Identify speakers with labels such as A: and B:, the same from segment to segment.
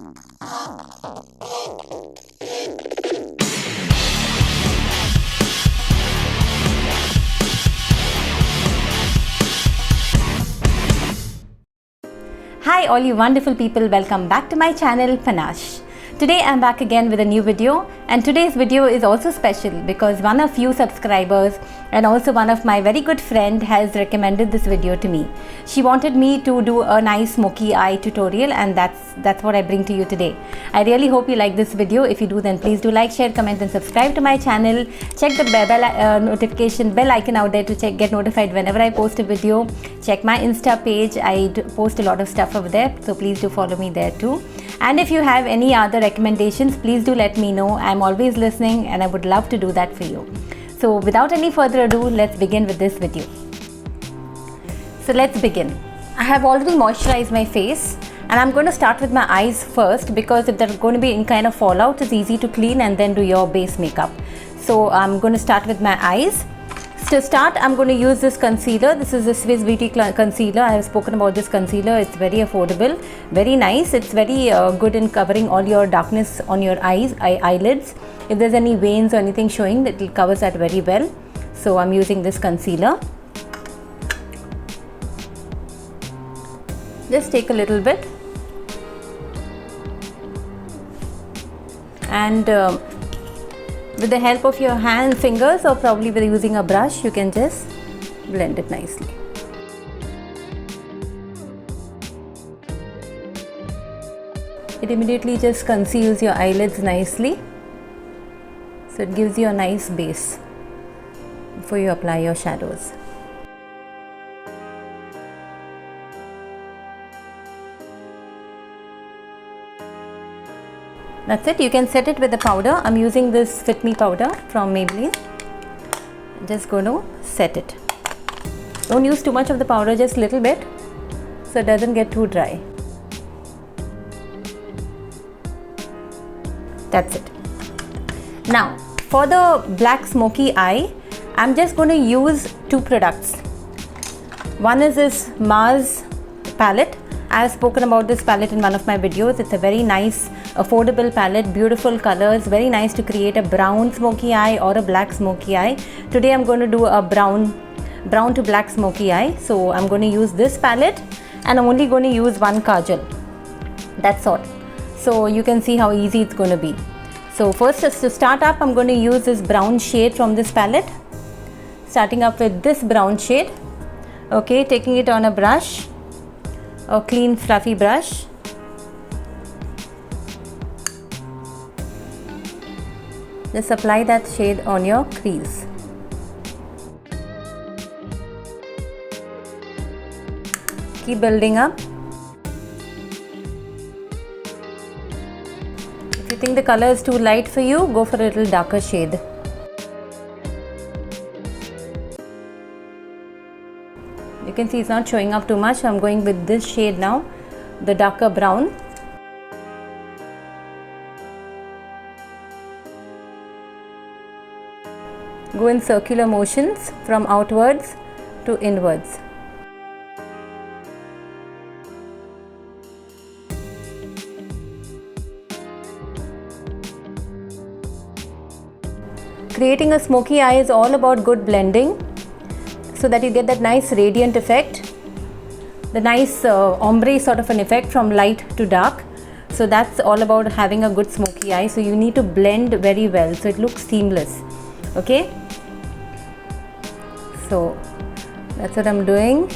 A: Hi all you wonderful people, welcome back to my channel Panache. Today I'm back again with a new video, and today's video is also special because one of you subscribers and also one of my very good friend has recommended this video to me. She wanted me to do a nice smoky eye tutorial, and that's what I bring to you today. I really hope you like this video. If you do, then please do like, share, comment and subscribe to my channel. Check the notification bell icon out there to get notified whenever I post a video. Check my Insta page. I post a lot of stuff over there, so please do follow me there too. And if you have any other recommendations, please do let me know. I'm always listening and I would love to do that for you. So without any further ado, let's begin with this video. So let's begin. I have already moisturized my face, and I'm going to start with my eyes first because if there's going to be any kind of fallout, it's easy to clean and then do your base makeup. So I'm going to start with my eyes. To start, I'm going to use this concealer. This is the Swiss Beauty concealer. I have spoken about this concealer. It's very affordable, very nice. It's very good in covering all your darkness on your eyelids. If there's any veins or anything showing, it will cover that very well. So I'm using this concealer. Just take a little bit and with the help of your hand, fingers, or probably with using a brush, you can just blend it nicely. It immediately just conceals your eyelids nicely, so it gives you a nice base before you apply your shadows. That's it. You can set it with the powder. I'm using this Fit Me powder from Maybelline. I'm just going to set it. Don't use too much of the powder, just a little bit, so it doesn't get too dry. That's it. Now, for the black smoky eye, I'm just going to use two products. One is this Mars palette. I have spoken about this palette in one of my videos. It's a very nice, affordable palette, beautiful colors, very nice to create a brown smoky eye or a black smoky eye. Today I'm going to do a brown to black smoky eye. So I'm going to use this palette, and I'm only going to use one kajal. That's all. So you can see how easy it's going to be. So first, just to start up, I'm going to use this brown shade from this palette. Starting up with this brown shade. Okay, taking it on a brush, a clean fluffy brush. Just apply that shade on your crease. Keep building up. If you think the color is too light for you, go for a little darker shade. You can see it's not showing up too much. I'm going with this shade now, the darker brown. Go in circular motions from outwards to inwards. Creating a smoky eye is all about good blending, so that you get that nice radiant effect, the nice ombre sort of an effect from light to dark. So that's all about having a good smoky eye. So you need to blend very well so it looks seamless. Okay, so that's what I'm doing.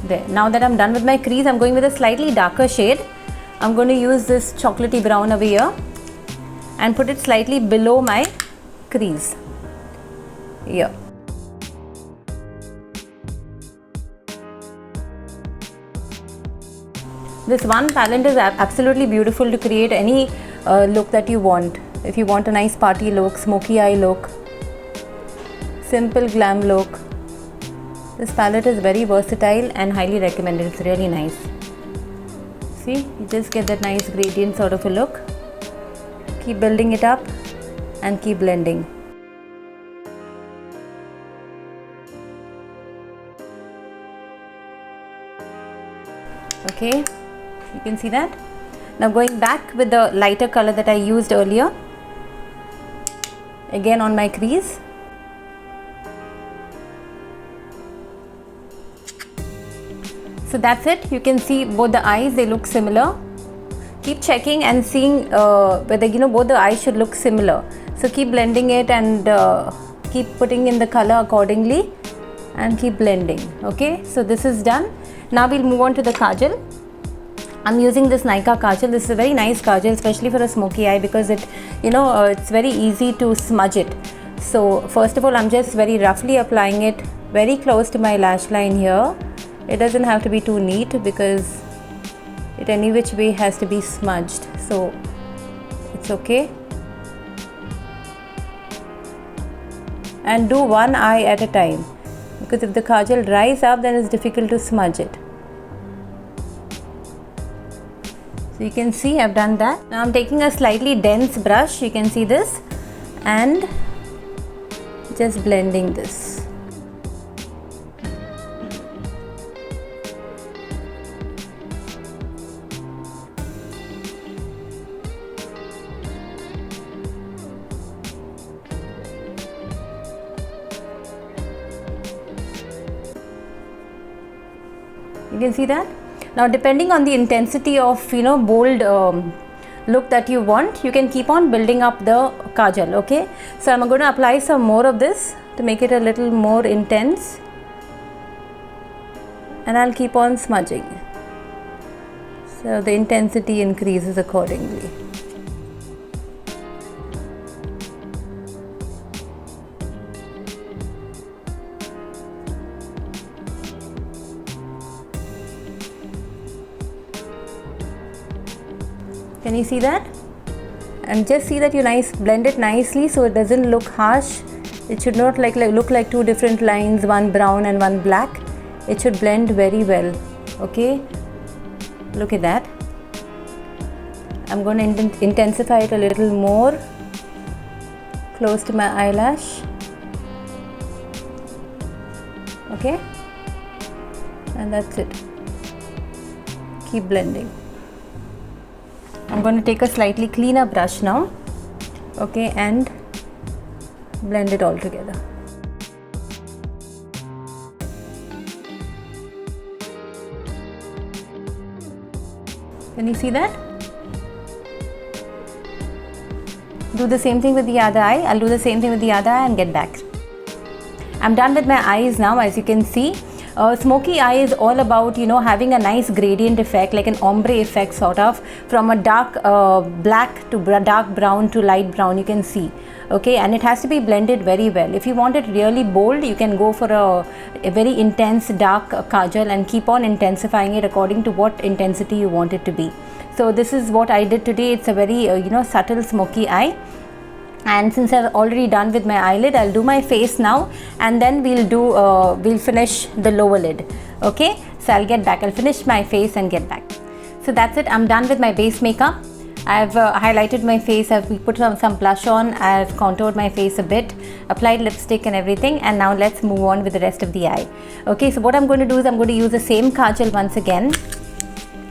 A: There. Now that I'm done with my crease, I'm going with a slightly darker shade. I'm going to use this chocolatey brown over here and put it slightly below my crease here. This one palette is absolutely beautiful to create any look that you want. If you want a nice party look, smoky eye look, simple glam look, this palette is very versatile and highly recommended. It's really nice. See, you just get that nice gradient sort of a look. Keep building it up and keep blending. Okay, you can see that. Now going back with the lighter color that I used earlier, again on my crease. So that's it. You can see both the eyes, they look similar. Keep checking and seeing whether both the eyes should look similar. So keep blending it and keep putting in the color accordingly and keep blending. Okay, so this is done. Now we'll move on to the kajal. I'm using this Nykaa kajal. This is a very nice kajal, especially for a smoky eye, because it it's very easy to smudge it. So first of all, I'm just very roughly applying it very close to my lash line here. It doesn't have to be too neat because it any which way has to be smudged, so it's okay. And do one eye at a time, because if the kajal dries up, then it's difficult to smudge it. So you can see I've done that. Now I'm taking a slightly dense brush, you can see this, and just blending this. You can see that. Now depending on the intensity of bold look that you want, you can keep on building up the kajal. Okay, so I'm going to apply some more of this to make it a little more intense, and I'll keep on smudging, so the intensity increases accordingly. Can you see that? And just see that you blend it nicely so it doesn't look harsh. It should not look like two different lines, one brown and one black. It should blend very well. Okay, look at that. I'm going to intensify it a little more close to my eyelash. Okay, and that's it. Keep blending. I'm going to take a slightly cleaner brush now, okay, and blend it all together. Can you see that? Do the same thing with the other eye. I'll do the same thing with the other eye and get back. I'm done with my eyes now, as you can see. Smoky eye is all about having a nice gradient effect, like an ombre effect sort of, from a dark black to dark brown to light brown, you can see. Okay, and it has to be blended very well. If you want it really bold, you can go for a very intense dark kajal and keep on intensifying it according to what intensity you want it to be. So this is what I did today. It's a very subtle smoky eye. And since I've already done with my eyelid, I'll do my face now, and then we'll finish the lower lid. Okay, so I'll get back. I'll finish my face and get back. So that's it. I'm done with my base makeup. I've highlighted my face. I've put some blush on. I've contoured my face a bit, applied lipstick and everything. And now let's move on with the rest of the eye. Okay, so what I'm going to do is I'm going to use the same kajal once again.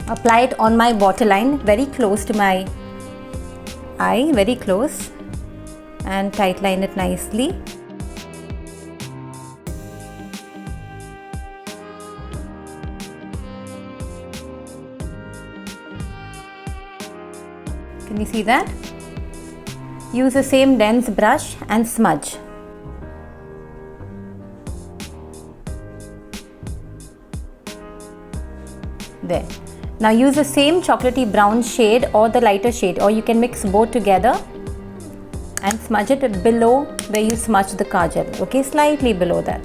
A: Apply it on my waterline, very close to my eye, very close. And tight line it nicely. Can you see that? Use the same dense brush and smudge. There. Now use the same chocolatey brown shade or the lighter shade, or you can mix both together and smudge it below where you smudge the kajal. Okay, slightly below that.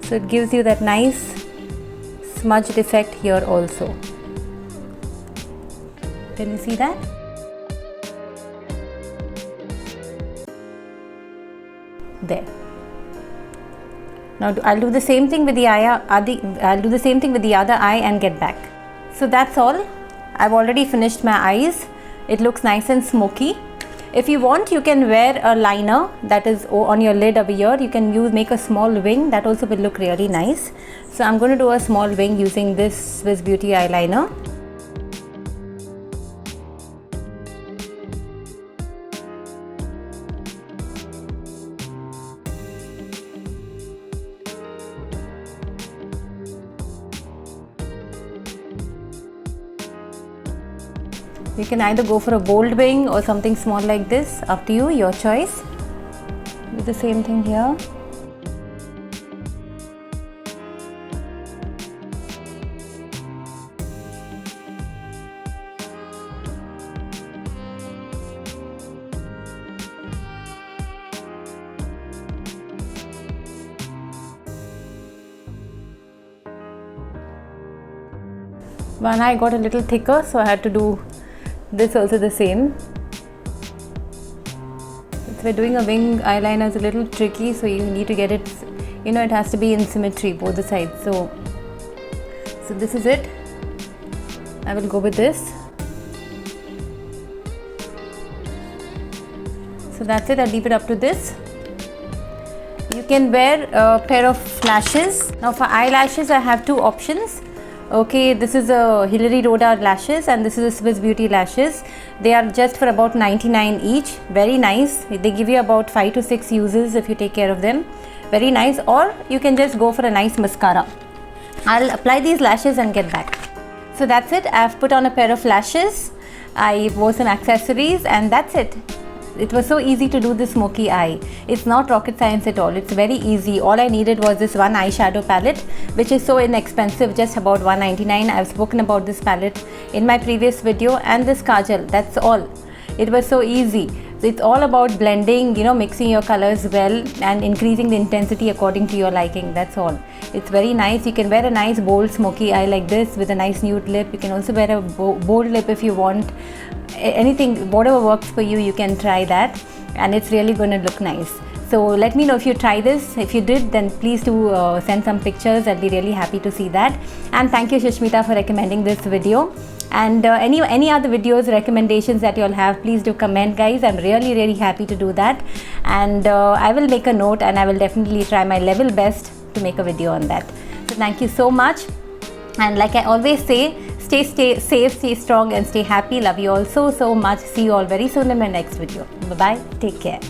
A: So it gives you that nice smudged effect here also. Can you see that? There. Now I'll do the same thing with the other eye and get back. So that's all. I've already finished my eyes. It looks nice and smoky. If you want, you can wear a liner that is on your lid over here. You can make a small wing, that also will look really nice. So I'm going to do a small wing using this Swiss Beauty eyeliner. You can either go for a bold wing or something small like this, up to you, your choice. Do the same thing here. One eye got a little thicker, so I had to do this also the same. If we're doing a wing eyeliner, is a little tricky, so you need to get it, it has to be in symmetry both the sides. So this is it. I will go with this. So that's it. I'll leave it up to this. You can wear a pair of lashes. Now for eyelashes, I have two options. Okay, this is a Hilary Rhoda lashes and this is a Swiss Beauty lashes. They are just for about 99 each. Very nice. They give you about 5 to 6 uses if you take care of them. Very nice. Or you can just go for a nice mascara. I'll apply these lashes and get back. So that's it. I've put on a pair of lashes. I wore some accessories and that's it. It was so easy to do this smoky eye. It's not rocket science at all. It's very easy. All I needed was this one eyeshadow palette, which is so inexpensive, just about $1.99. I've spoken about this palette in my previous video, and this kajal. That's all. It was so easy. It's all about blending, mixing your colors well and increasing the intensity according to your liking. That's all. It's very nice. You can wear a nice bold smoky eye like this with a nice nude lip. You can also wear a bold lip if you want. Anything, whatever works for you, you can try that, and it's really going to look nice. So let me know if you try this. If you did, then please do send some pictures. I'll be really happy to see that. And thank you, Sushmita, for recommending this video. And any other videos, recommendations that you all have, please do comment, guys. I'm really happy to do that, and I will make a note and I will definitely try my level best to make a video on that. So thank you so much, and like I always say, stay safe, stay strong and stay happy. Love you all so much. See you all very soon in my next video. Bye bye. Take care.